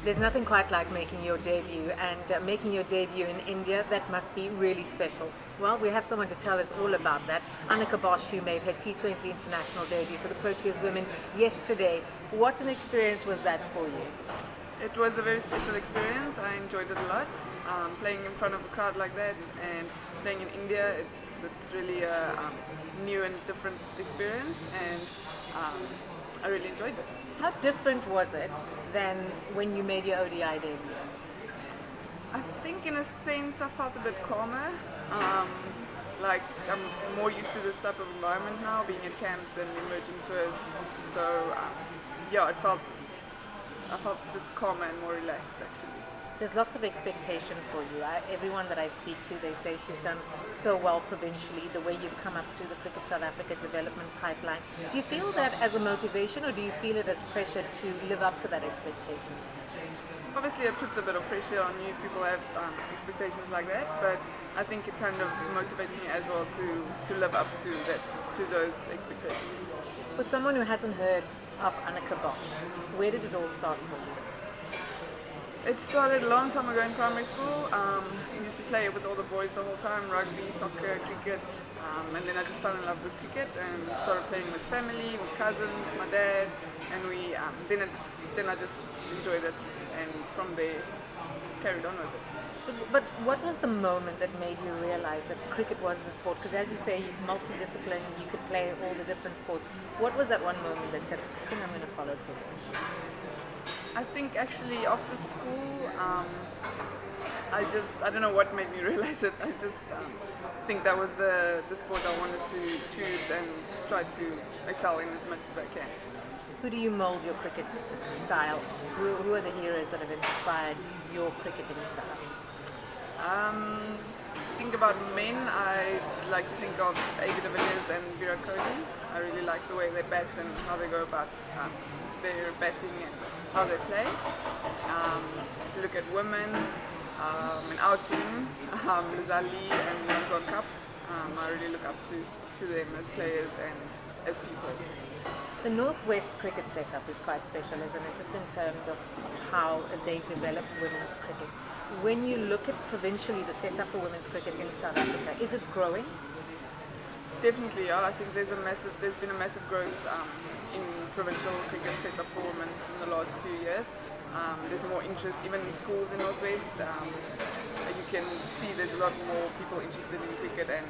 There's nothing quite like making your debut, and making your debut in India, that must be really special. Well, we have someone to tell us all about that. Anneke Bosch, who made her T20 international debut for the Proteas Women yesterday. What an experience was that for you? It was a very special experience. I enjoyed it a lot. Playing in front of a crowd like that and playing in India, it's really a new and different experience, and I really enjoyed it. How different was it than when you made your ODI debut? I think in a sense I felt a bit calmer. Like I'm more used to this type of environment now, being at camps and emerging tours. So yeah, I felt just calmer and more relaxed actually. There's lots of expectation for you. Everyone that I speak to, they say she's done so well provincially, the way you've come up through the Cricket South Africa development pipeline. Do you feel that as a motivation, or do you feel it as pressure to live up to that expectation? Obviously it puts a bit of pressure on you if people have expectations like that, but I think it kind of motivates me as well to live up to those expectations. For someone who hasn't heard of Anneke Bosch, where did it all start for you? It started a long time ago in primary school. I used to play with all the boys the whole time, rugby, soccer, cricket, and then I just fell in love with cricket and started playing with family, with cousins, my dad, and we then I just enjoyed it, and from there carried on with it. But what was the moment that made you realize that cricket was the sport? Because as you say, you're multidisciplinary, you could play all the different sports. What was that one moment that said, I think I'm going to follow cricket? I think actually after school, I don't know what made me realize it. I just think that was the sport I wanted to choose and try to excel in as much as I can. Who do you mold your cricket style? Who are the heroes that have inspired your cricketing style? Think about men, I like to think of A.B. de Villiers and Virat Kohli. I really like the way they bat and how they go about their batting and how they play. If you look at women, in our team, Lizali and Lanzon Cup, I really look up to them as players and as people. The Northwest cricket setup is quite special, isn't it? Just in terms of how they develop women's cricket. When you look at provincially the setup for women's cricket in South Africa, is it growing? Definitely, yeah. I think there's been a massive growth in provincial cricket setup for women in the last few years. There's more interest, even in schools in Northwest. You can see there's a lot more people interested in cricket, and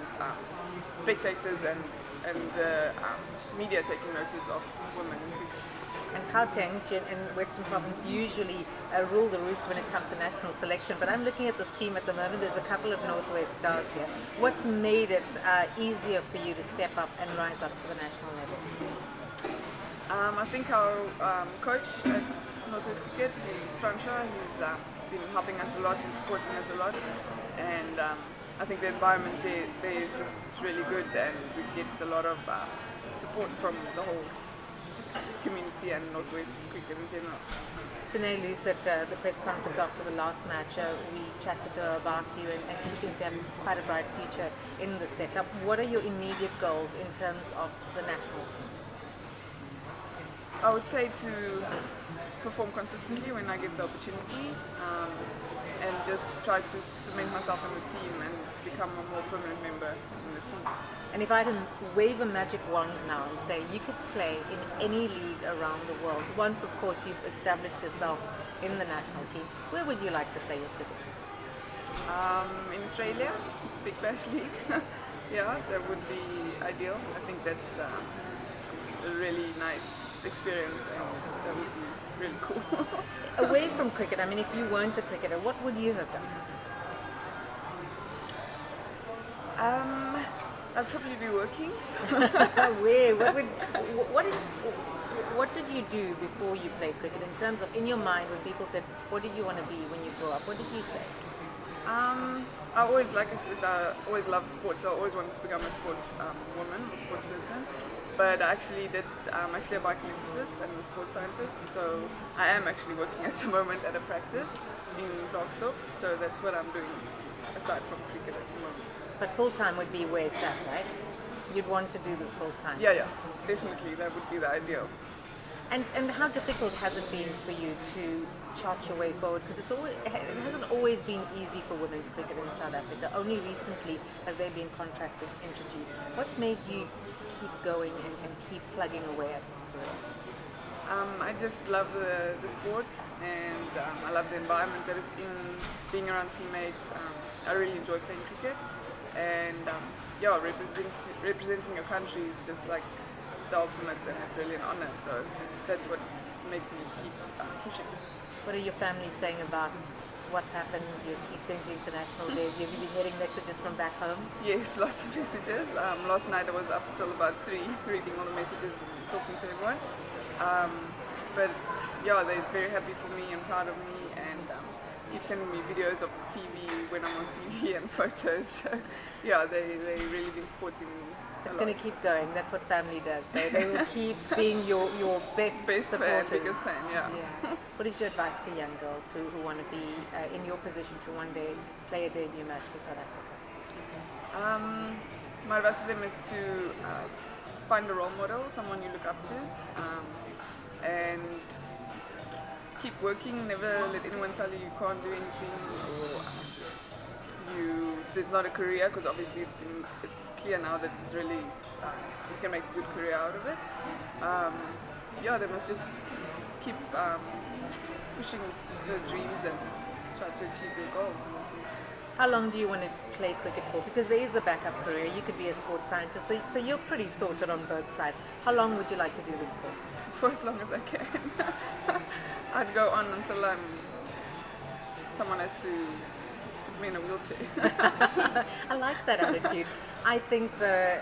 spectators and media taking notice of women in cricket. And Gauteng in Western Province usually rule the roost when it comes to national selection. But I'm looking at this team at the moment. There's a couple of Northwest stars here. What's made it easier for you to step up and rise up to the national level? I think our coach at Northwest Cricket, he's Fransha. He's been helping us a lot and supporting us a lot. And I think the environment there is just really good, and we get a lot of support from the whole community and Northwest cricket in general. Sine Luce at the press conference after the last match, we chatted to her about you, and she thinks you have quite a bright future in the setup. What are your immediate goals in terms of the national team? I would say to perform consistently when I get the opportunity, and just try to cement myself in the team and become a more permanent member in the team. And if I had to wave a magic wand now and say you could play in any league around the world, once of course you've established yourself in the national team, where would you like to play your cricket? In Australia, Big Bash League. Yeah, that would be ideal. I think that's a really nice experience, and that would be really cool. Away from cricket, I mean, if you weren't a cricketer, what would you have done? I'd probably be working. Where? What did you do before you played cricket? In terms of, in your mind, when people said, "What did you want to be when you grow up?" What did you say? I always, like I said, I always loved sports. I always wanted to become a sports woman, a sports person. But I actually I'm actually a biokineticist and a sports scientist. So I am actually working at the moment at a practice in Klerksdorp. So that's what I'm doing aside from cricket at the moment. But full time would be where it's at, right? You'd want to do this full time. Yeah, definitely. That would be the ideal. And how difficult has it been for you to chart your way forward? Because it hasn't always been easy for women's cricket in South Africa. Only recently has there been contracts introduced. What's made you keep going and keep plugging away at this career? I just love the sport, and I love the environment that it's in, being around teammates. I really enjoy playing cricket, and representing your country is just like the ultimate, and it's really an honor. So that's what makes me keep pushing. What are your family saying about what's happened, your T20 international debut? Have you been getting messages from back home? Yes, lots of messages. Last night I was up till about 3 reading all the messages and talking to everyone. But yeah, they're very happy for me and proud of me, and keep sending me videos of TV when I'm on TV and photos. So yeah, they really been supporting me. It's going to keep going. That's what family does. They will keep being your best supporters. Fan, biggest fan, yeah. What is your advice to young girls who want to be in your position to one day play a debut match for South Africa? My advice to them is to find a role model, someone you look up to, and keep working. Never let anyone tell you you can't do anything, or there's not a career, because obviously it's clear now that it's really you can make a good career out of it. They must just keep pushing their dreams and try to achieve their goals. How long do you want to play cricket for? Because there is a backup career. You could be a sports scientist, so you're pretty sorted on both sides. How long would you like to do this for? For as long as I can. I'd go on until someone has to put me in a wheelchair. I like that attitude. I think the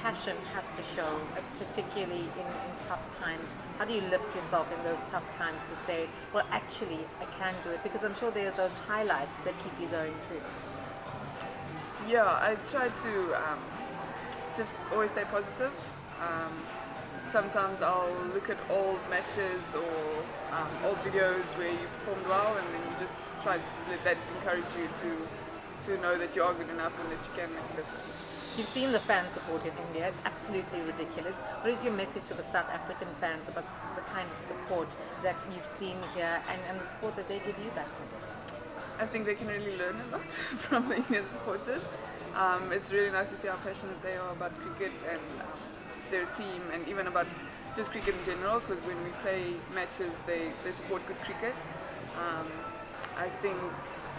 passion has to show, particularly in tough times. How do you lift yourself in those tough times to say, well, actually, I can do it? Because I'm sure there are those highlights that keep you going too. Yeah, I try to just always stay positive. Sometimes I'll look at old matches or old videos where you performed well, and then you just try to let that encourage you to know that you are good enough and that you can make a difference. You've seen the fan support in India. It's absolutely ridiculous. What is your message to the South African fans about the kind of support that you've seen here and the support that they give you back home? I think they can really learn a lot from the Indian supporters. It's really nice to see how passionate they are about cricket and their team, and even about just cricket in general, because when we play matches they support good cricket. I think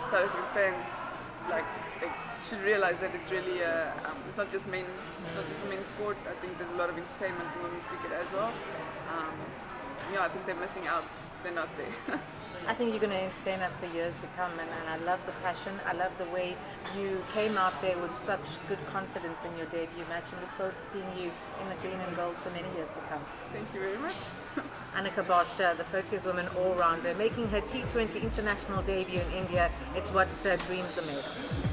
South African fans they should realize that it's really it's not just the main sport. I think there's a lot of entertainment in women's cricket as well. I think they're missing out. They're not there. I think you're going to entertain us for years to come, and I love the passion. I love the way you came out there with such good confidence in your debut match, and look forward to seeing you in the green and gold for many years to come. Thank you very much. Anneke Bosch, the Proteas Women all-rounder, making her T20 international debut in India. It's what dreams are made of.